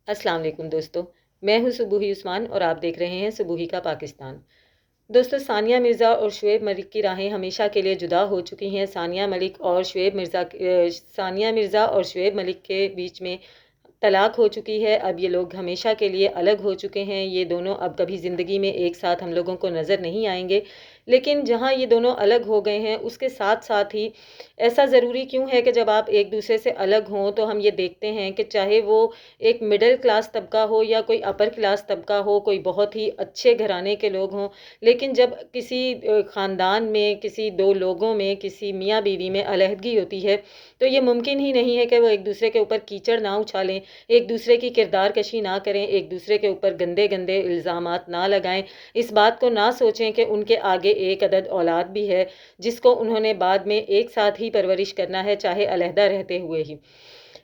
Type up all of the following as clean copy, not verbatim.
अस्सलाम वालेकुम दोस्तों। मैं हूं सुबूही उस्मान और आप देख रहे हैं सुबूही का पाकिस्तान। दोस्तों, सानिया मिर्ज़ा और शुएब मलिक की राहें हमेशा के लिए जुदा हो चुकी हैं। सानिया मिर्ज़ा और शुएब मलिक के बीच में तलाक हो चुकी है। अब ये लोग हमेशा के लिए अलग हो चुके हैं। ये दोनों अब कभी ज़िंदगी में एक साथ हम लोगों को नज़र नहीं आएंगे। लेकिन जहाँ ये दोनों अलग हो गए हैं, उसके साथ साथ ही ऐसा ज़रूरी क्यों है कि जब आप एक दूसरे से अलग हों तो हम ये देखते हैं कि चाहे वो एक मिडिल क्लास तबका हो या कोई अपर क्लास तबका हो, कोई बहुत ही अच्छे घराने के लोग हों, लेकिन जब किसी ख़ानदान में, किसी दो लोगों में, किसी मियाँ बीवी में अलहदगी होती है तो ये मुमकिन ही नहीं है कि वो एक दूसरे के ऊपर कीचड़ ना उछालें, एक दूसरे की किरदार कशी ना करें, एक दूसरे के ऊपर गंदे गंदे इल्ज़ामात ना लगाएं, इस बात को ना सोचें कि उनके आगे एक अदद औलाद भी है जिसको उन्होंने बाद में एक साथ ही परवरिश करना है, चाहे अलहदा रहते हुए ही।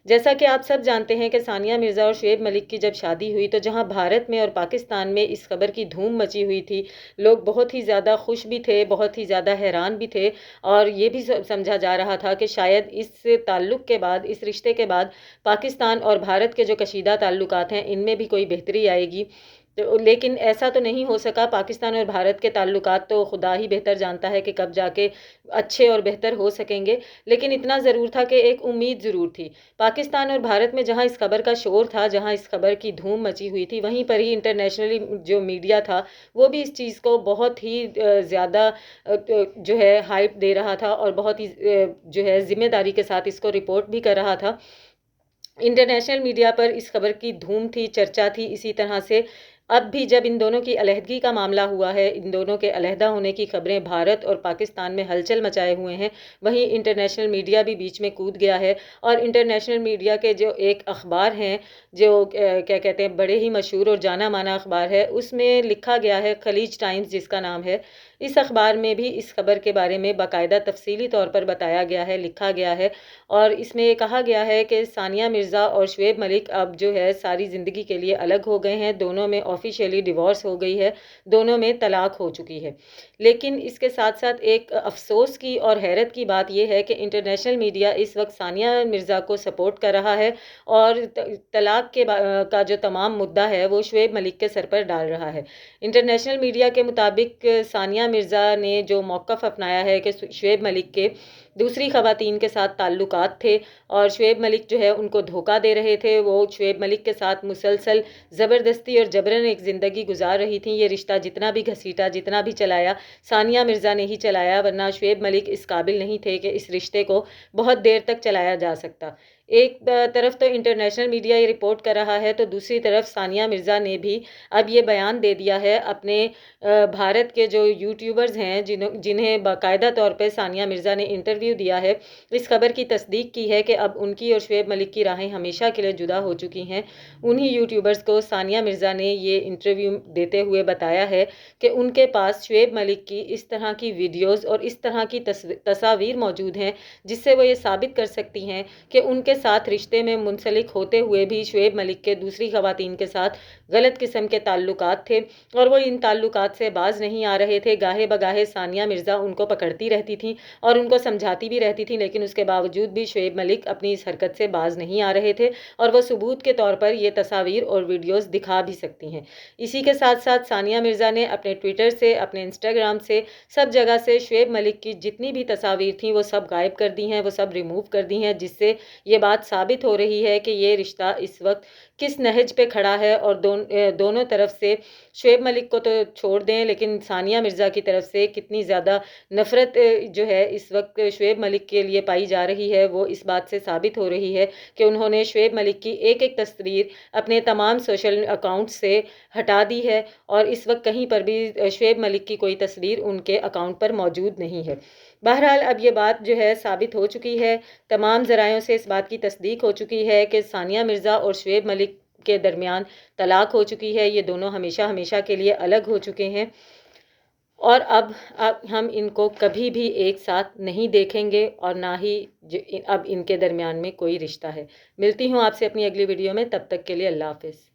जैसा कि आप सब जानते हैं कि सानिया मिर्ज़ा और शुएब मलिक की जब शादी हुई तो जहां भारत में और पाकिस्तान में इस खबर की धूम मची हुई थी, लोग बहुत ही ज़्यादा खुश भी थे, बहुत ही ज़्यादा हैरान भी थे और ये भी समझा जा रहा था कि शायद इस ताल्लुक़ के बाद, इस रिश्ते के बाद पाकिस्तान और भारत के जो कशीदा ताल्लुकात हैं इनमें भी कोई बेहतरी आएगी। तो लेकिन ऐसा तो नहीं हो सका। पाकिस्तान और भारत के ताल्लुकात तो खुदा ही बेहतर जानता है कि कब जाके अच्छे और बेहतर हो सकेंगे। लेकिन इतना ज़रूर था कि एक उम्मीद ज़रूर थी। पाकिस्तान और भारत में जहाँ इस खबर का शोर था, जहाँ इस खबर की धूम मची हुई थी, वहीं पर ही इंटरनेशनली जो मीडिया था वो भी इस चीज़ को बहुत ही ज़्यादा जो है हाइप दे रहा था और बहुत ही जो है ज़िम्मेदारी के साथ इसको रिपोर्ट भी कर रहा था। इंटरनेशनल मीडिया पर इस खबर की धूम थी, चर्चा थी। इसी तरह से अब भी जब इन दोनों की अलहदगी का मामला हुआ है, इन दोनों के अलहदा होने की खबरें भारत और पाकिस्तान में हलचल मचाए हुए हैं, वहीं इंटरनेशनल मीडिया भी बीच में कूद गया है। और इंटरनेशनल मीडिया के जो एक अखबार हैं, जो क्या कहते हैं, बड़े ही मशहूर और जाना माना अखबार है, उसमें लिखा गया है, खलीज टाइम्स जिसका नाम है, इस अखबार में भी इस खबर के बारे में बाकायदा तफसीली तौर पर बताया गया है, लिखा गया है। और इसमें ये कहा गया है कि सानिया मिर्ज़ा और शुएब मलिक अब जो है सारी ज़िंदगी के लिए अलग हो गए हैं, दोनों में ऑफिशियली डिवोर्स हो गई है, दोनों में तलाक हो चुकी है। लेकिन इसके साथ साथ एक अफसोस की और हैरत की बात यह है कि इंटरनेशनल मीडिया इस वक्त सानिया मिर्ज़ा को सपोर्ट कर रहा है और तलाक का जो तमाम मुद्दा है वो शुएब मलिक के सर पर डाल रहा है। इंटरनेशनल मीडिया के मुताबिक सानिया मिर्ज़ा ने जो मौक़िफ़ अपनाया है कि शुएब मलिक के दूसरी ख़वातीन के साथ ताल्लुकात थे और शुएब मलिक जो है उनको धोखा दे रहे थे। वो शुएब मलिक के साथ मुसलसल ज़बरदस्ती और जबरन एक ज़िंदगी गुजार रही थी। ये रिश्ता जितना भी घसीटा, जितना भी चलाया, सानिया मिर्ज़ा ने ही चलाया, वरना शुएब मलिक इस काबिल नहीं थे कि इस रिश्ते को बहुत देर तक चलाया जा सकता। एक तरफ तो इंटरनेशनल मीडिया ये रिपोर्ट कर रहा है, तो दूसरी तरफ सानिया मिर्ज़ा ने भी अब ये बयान दे दिया है अपने भारत के जो यूट्यूबर्स हैं, जिन्हें बाकायदा तौर पे सानिया मिर्ज़ा ने इंटरव्यू दिया है, इस खबर की तस्दीक की है कि अब उनकी और शुएब मलिक की राहें हमेशा के लिए जुदा हो चुकी हैं। उन्हीं यूट्यूबर्स को सानिया मिर्ज़ा ने ये इंटरव्यू देते हुए बताया है कि उनके पास शुएब मलिक की इस तरह की वीडियोज़ और इस तरह की तस्वीर मौजूद हैं, जिससे वो ये साबित कर सकती हैं कि उनके साथ रिश्ते में मुंसलिक होते हुए भी शुएब मलिक के दूसरी ख़वातीन के साथ गलत किस्म के ताल्लुकात थे और वो इन ताल्लुकात से बाज नहीं आ रहे थे। गाहे बगाहे सानिया मिर्ज़ा उनको पकड़ती रहती थी और उनको समझाती भी रहती थी, लेकिन उसके बावजूद भी शुएब मलिक अपनी इस हरकत से बाज नहीं आ रहे थे और वह सबूत के तौर पर ये तस्वीर और वीडियोज़ दिखा भी सकती हैं। इसी के साथ साथ सानिया मिर्ज़ा ने अपने ट्विटर से, अपने इंस्टाग्राम से, सब जगह से शुएब मलिक की जितनी भी तस्वीर थी वो सब गायब कर दी हैं, वो सब रिमूव कर दी हैं, जिससे ये बात साबित हो रही है कि ये रिश्ता इस वक्त किस नहज पे खड़ा है। और दोनों तरफ से, शुएब मलिक को तो छोड़ दें, लेकिन सानिया मिर्ज़ा की तरफ से कितनी ज़्यादा नफ़रत जो है इस वक्त शुएब मलिक के लिए पाई जा रही है, वो इस बात से साबित हो रही है कि उन्होंने शुएब मलिक की एक एक तस्वीर अपने तमाम सोशल अकाउंट से हटा दी है और इस वक्त कहीं पर भी शुएब मलिक की कोई तस्वीर उनके अकाउंट पर मौजूद नहीं है। बहरहाल अब ये बात जो है साबित हो चुकी है, तमाम ज़रायों से इस बात की तस्दीक हो चुकी है कि सानिया मिर्ज़ा और शुएब मलिक के दरमियान तलाक हो चुकी है। ये दोनों हमेशा हमेशा के लिए अलग हो चुके हैं और अब हम इनको कभी भी एक साथ नहीं देखेंगे और ना ही अब इनके दरमियान में कोई रिश्ता है। मिलती हूँ आपसे अपनी अगली वीडियो में, तब तक के लिए अल्लाह हाफ़िज़।